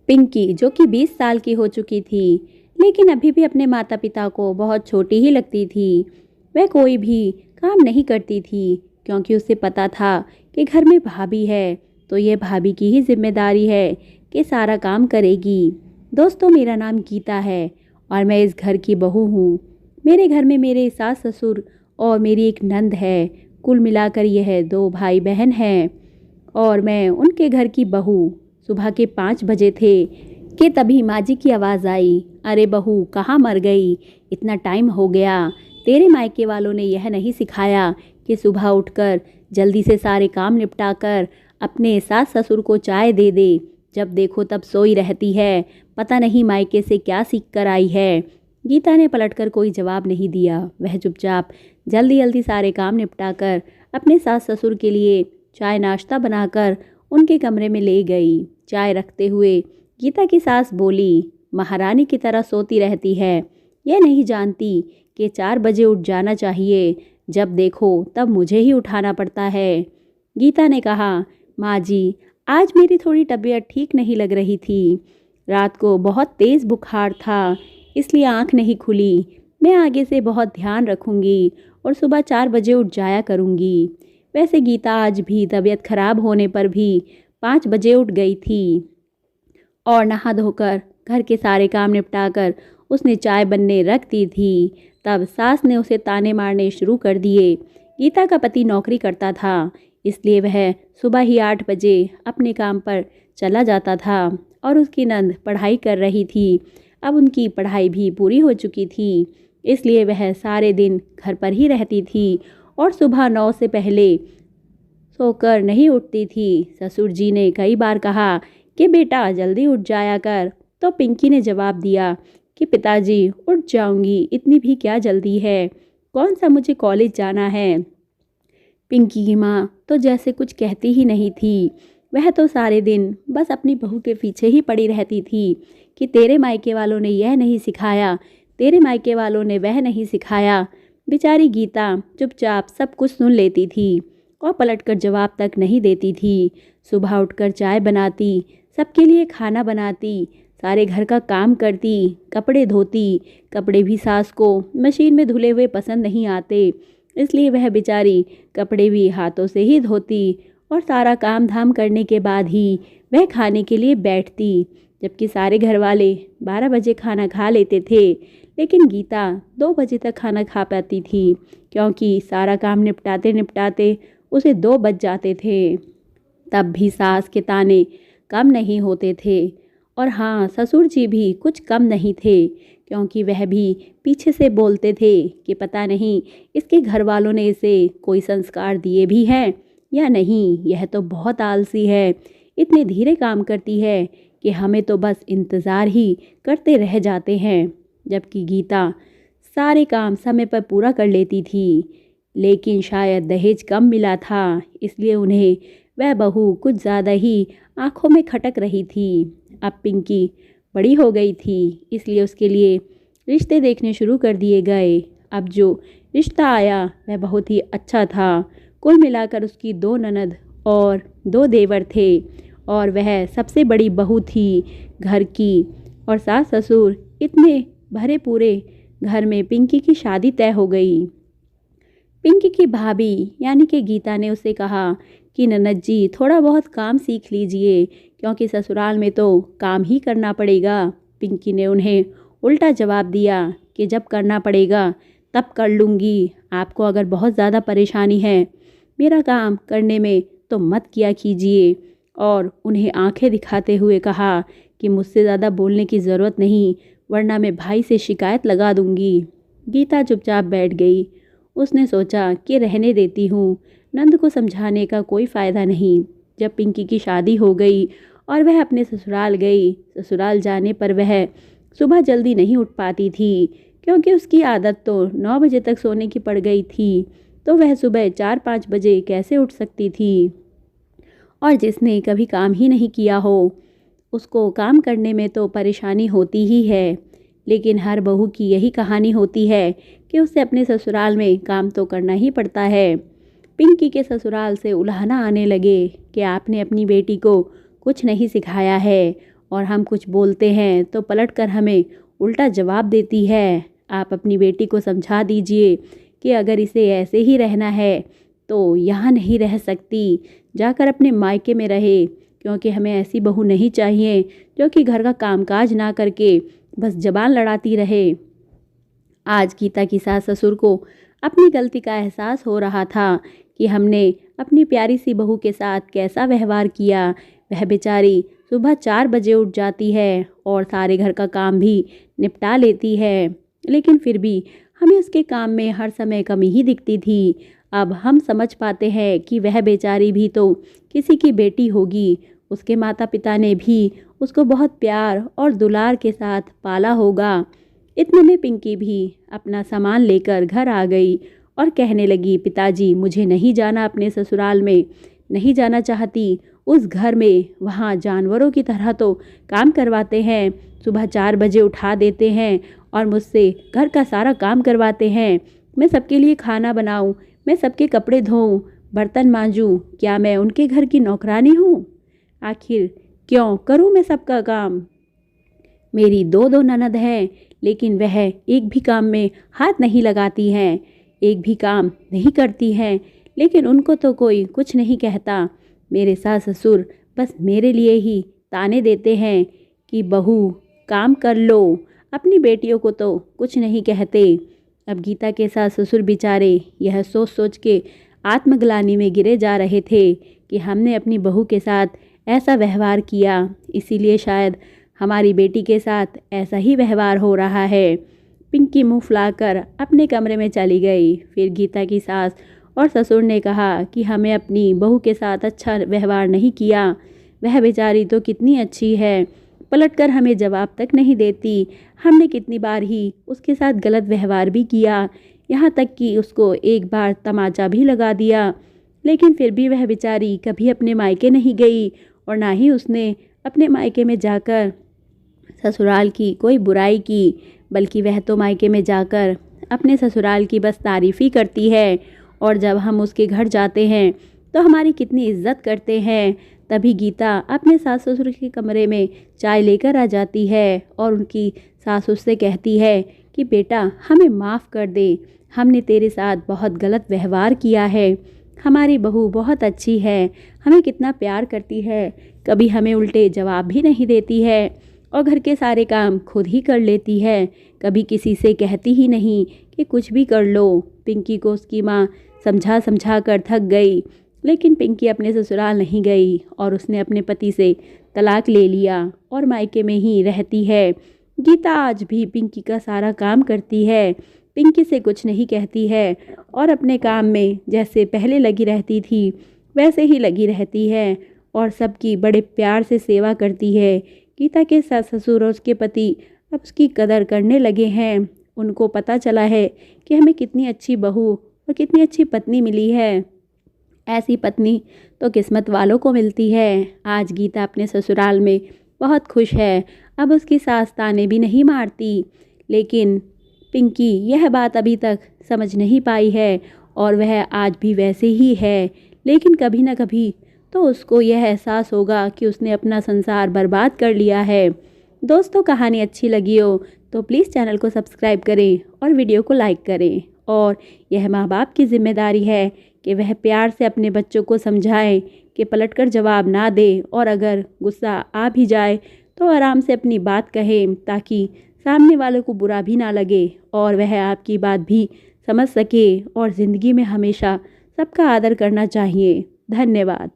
पिंकी जो कि 20 साल की हो चुकी थी, लेकिन अभी भी अपने माता पिता को बहुत छोटी ही लगती थी। वह कोई भी काम नहीं करती थी क्योंकि उसे पता था कि घर में भाभी है तो ये भाभी की ही जिम्मेदारी है कि सारा काम करेगी। दोस्तों, मेरा नाम गीता है और मैं इस घर की बहू हूँ। मेरे घर में मेरे सास ससुर और मेरी एक नंद है। कुल मिलाकर यह 2 भाई बहन हैं और मैं उनके घर की बहू। सुबह के 5 बजे थे कि तभी माँ जी की आवाज़ आई, अरे बहू कहाँ मर गई, इतना टाइम हो गया। तेरे मायके वालों ने यह नहीं सिखाया कि सुबह उठकर जल्दी से सारे काम निपटा कर अपने सास ससुर को चाय दे दे। जब देखो तब सोई रहती है, पता नहीं मायके से क्या सीख कर आई है। गीता ने पलटकर कोई जवाब नहीं दिया। वह चुपचाप जल्दी जल्दी सारे काम निपटा कर अपने सास ससुर के लिए चाय नाश्ता बनाकर उनके कमरे में ले गई। चाय रखते हुए गीता की सास बोली, महारानी की तरह सोती रहती है, यह नहीं जानती कि 4 बजे उठ जाना चाहिए, जब देखो तब मुझे ही उठाना पड़ता है। गीता ने कहा, माँ जी आज मेरी थोड़ी तबीयत ठीक नहीं लग रही थी। रात को बहुत तेज़ बुखार था, इसलिए आँख नहीं खुली। मैं आगे से बहुत ध्यान रखूँगी और सुबह 4 बजे उठ जाया करूँगी। वैसे गीता आज भी तबीयत खराब होने पर भी 5 बजे उठ गई थी और नहा धोकर घर के सारे काम निपटाकर उसने चाय बनने रख दी थी। तब सास ने उसे ताने मारने शुरू कर दिए। गीता का पति नौकरी करता था, इसलिए वह सुबह ही 8 बजे अपने काम पर चला जाता था और उसकी नंद पढ़ाई कर रही थी। अब उनकी पढ़ाई भी पूरी हो चुकी थी, इसलिए वह सारे दिन घर पर ही रहती थी और सुबह 9 से पहले सोकर नहीं उठती थी। ससुर जी ने कई बार कहा कि बेटा जल्दी उठ जाया कर, तो पिंकी ने जवाब दिया कि पिताजी उठ जाऊंगी, इतनी भी क्या जल्दी है, कौन सा मुझे कॉलेज जाना है। पिंकी की माँ तो जैसे कुछ कहती ही नहीं थी। वह तो सारे दिन बस अपनी बहू के पीछे ही पड़ी रहती थी कि तेरे मायके वालों ने यह नहीं सिखाया, तेरे मायके वालों ने वह नहीं सिखाया। बेचारी गीता चुपचाप सब कुछ सुन लेती थी और पलटकर जवाब तक नहीं देती थी। सुबह उठकर चाय बनाती, सबके लिए खाना बनाती, सारे घर का काम करती, कपड़े धोती। कपड़े भी सास को मशीन में धुले हुए पसंद नहीं आते, इसलिए वह बेचारी कपड़े भी हाथों से ही धोती और सारा काम धाम करने के बाद ही वह खाने के लिए बैठती। जबकि सारे घर वाले 12 बजे खाना खा लेते थे, लेकिन गीता 2 बजे तक खाना खा पाती थी क्योंकि सारा काम निपटाते निपटाते उसे 2 बज जाते थे। तब भी सास के ताने कम नहीं होते थे और हाँ, ससुर जी भी कुछ कम नहीं थे क्योंकि वह भी पीछे से बोलते थे कि पता नहीं इसके घर वालों ने इसे कोई संस्कार दिए भी हैं या नहीं, यह तो बहुत आलसी है, इतने धीरे काम करती है कि हमें तो बस इंतज़ार ही करते रह जाते हैं। जबकि गीता सारे काम समय पर पूरा कर लेती थी, लेकिन शायद दहेज कम मिला था, इसलिए उन्हें वह बहू कुछ ज़्यादा ही आंखों में खटक रही थी। अब पिंकी बड़ी हो गई थी, इसलिए उसके लिए रिश्ते देखने शुरू कर दिए गए। अब जो रिश्ता आया वह बहुत ही अच्छा था। कुल मिलाकर उसकी 2 ननद और 2 देवर थे और वह सबसे बड़ी बहू थी घर की। और सास ससुर इतने भरे पूरे घर में पिंकी की शादी तय हो गई। पिंकी की भाभी यानी कि गीता ने उसे कहा कि ननद जी थोड़ा बहुत काम सीख लीजिए क्योंकि ससुराल में तो काम ही करना पड़ेगा। पिंकी ने उन्हें उल्टा जवाब दिया कि जब करना पड़ेगा तब कर लूँगी, आपको अगर बहुत ज़्यादा परेशानी है मेरा काम करने में तो मत किया कीजिए। और उन्हें आंखें दिखाते हुए कहा कि मुझसे ज़्यादा बोलने की ज़रूरत नहीं, वरना मैं भाई से शिकायत लगा दूँगी। गीता चुपचाप बैठ गई। उसने सोचा कि रहने देती हूँ, नंद को समझाने का कोई फ़ायदा नहीं। जब पिंकी की शादी हो गई और वह अपने ससुराल गई, ससुराल जाने पर वह सुबह जल्दी नहीं उठ पाती थी क्योंकि उसकी आदत तो 9 बजे तक सोने की पड़ गई थी, तो वह सुबह 4-5 बजे कैसे उठ सकती थी। और जिसने कभी काम ही नहीं किया हो उसको काम करने में तो परेशानी होती ही है, लेकिन हर बहू की यही कहानी होती है कि उसे अपने ससुराल में काम तो करना ही पड़ता है। पिंकी के ससुराल से उलाहना आने लगे कि आपने अपनी बेटी को कुछ नहीं सिखाया है और हम कुछ बोलते हैं तो पलटकर हमें उल्टा जवाब देती है। आप अपनी बेटी को समझा दीजिए कि अगर इसे ऐसे ही रहना है तो यहाँ नहीं रह सकती, जाकर अपने मायके में रहे, क्योंकि हमें ऐसी बहू नहीं चाहिए जो कि घर का कामकाज ना करके बस जबान लड़ाती रहे। आज गीता की सास ससुर को अपनी गलती का एहसास हो रहा था कि हमने अपनी प्यारी सी बहू के साथ कैसा व्यवहार किया। वह बेचारी सुबह 4 बजे उठ जाती है और सारे घर का काम भी निपटा लेती है, लेकिन फिर भी हमें उसके काम में हर समय कमी ही दिखती थी। अब हम समझ पाते हैं कि वह बेचारी भी तो किसी की बेटी होगी। उसके माता पिता ने भी उसको बहुत प्यार और दुलार के साथ पाला होगा। इतने में पिंकी भी अपना सामान लेकर घर आ गई और कहने लगी, पिताजी मुझे नहीं जाना अपने ससुराल में, नहीं जाना चाहती उस घर में। वहाँ जानवरों की तरह तो काम करवाते हैं, सुबह 4 बजे उठा देते हैं और मुझसे घर का सारा काम करवाते हैं। मैं सबके लिए खाना बनाऊं, मैं सबके कपड़े धोऊं, बर्तन मांजूं, क्या मैं उनके घर की नौकरानी हूँ? आखिर क्यों करूँ मैं सबका काम? मेरी 2 ननद हैं, लेकिन वह एक भी काम में हाथ नहीं लगाती हैं, एक भी काम नहीं करती हैं, लेकिन उनको तो कोई कुछ नहीं कहता। मेरे सास ससुर बस मेरे लिए ही ताने देते हैं कि बहू काम कर लो, अपनी बेटियों को तो कुछ नहीं कहते। अब गीता के सास ससुर बेचारे यह सोच सोच के आत्मग्लानि में गिरे जा रहे थे कि हमने अपनी बहू के साथ ऐसा व्यवहार किया, इसीलिए शायद हमारी बेटी के साथ ऐसा ही व्यवहार हो रहा है। पिंकी मुंह फुलाकर अपने कमरे में चली गई। फिर गीता की सास और ससुर ने कहा कि हमें अपनी बहू के साथ अच्छा व्यवहार नहीं किया। वह बेचारी तो कितनी अच्छी है, पलटकर हमें जवाब तक नहीं देती। हमने कितनी बार ही उसके साथ गलत व्यवहार भी किया, यहाँ तक कि उसको एक बार तमाचा भी लगा दिया, लेकिन फिर भी वह बेचारी कभी अपने मायके नहीं गई और ना ही उसने अपने मायके में जाकर ससुराल की कोई बुराई की, बल्कि वह तो मायके में जाकर अपने ससुराल की बस तारीफ़ ही करती है। और जब हम उसके घर जाते हैं तो हमारी कितनी इज्जत करते हैं। तभी गीता अपने सास ससुर के कमरे में चाय लेकर आ जाती है और उनकी सास उससे कहती है कि बेटा हमें माफ़ कर दे, हमने तेरे साथ बहुत गलत व्यवहार किया है। हमारी बहू बहुत अच्छी है, हमें कितना प्यार करती है, कभी हमें उल्टे जवाब भी नहीं देती है और घर के सारे काम खुद ही कर लेती है, कभी किसी से कहती ही नहीं कि कुछ भी कर लो। पिंकी को उसकी माँ समझा समझा कर थक गई, लेकिन पिंकी अपने ससुराल नहीं गई और उसने अपने पति से तलाक ले लिया और मायके में ही रहती है। गीता आज भी पिंकी का सारा काम करती है, पिंकी से कुछ नहीं कहती है और अपने काम में जैसे पहले लगी रहती थी वैसे ही लगी रहती है और सबकी बड़े प्यार से सेवा करती है। गीता के सास ससुर और उसके पति अब उसकी कदर करने लगे हैं। उनको पता चला है कि हमें कितनी अच्छी बहू और कितनी अच्छी पत्नी मिली है। ऐसी पत्नी तो किस्मत वालों को मिलती है। आज गीता अपने ससुराल में बहुत खुश है, अब उसकी सास ताने भी नहीं मारती, लेकिन पिंकी यह बात अभी तक समझ नहीं पाई है और वह आज भी वैसे ही है। लेकिन कभी ना कभी तो उसको यह एहसास होगा कि उसने अपना संसार बर्बाद कर लिया है। दोस्तों, कहानी अच्छी लगी हो तो प्लीज़ चैनल को सब्सक्राइब करें और वीडियो को लाइक करें। और यह माँ बाप की जिम्मेदारी है कि वह प्यार से अपने बच्चों को समझाएं कि पलटकर जवाब ना दे, और अगर गुस्सा आ भी जाए तो आराम से अपनी बात कहें ताकि सामने वालों को बुरा भी ना लगे और वह आपकी बात भी समझ सके। और ज़िंदगी में हमेशा सबका आदर करना चाहिए। धन्यवाद।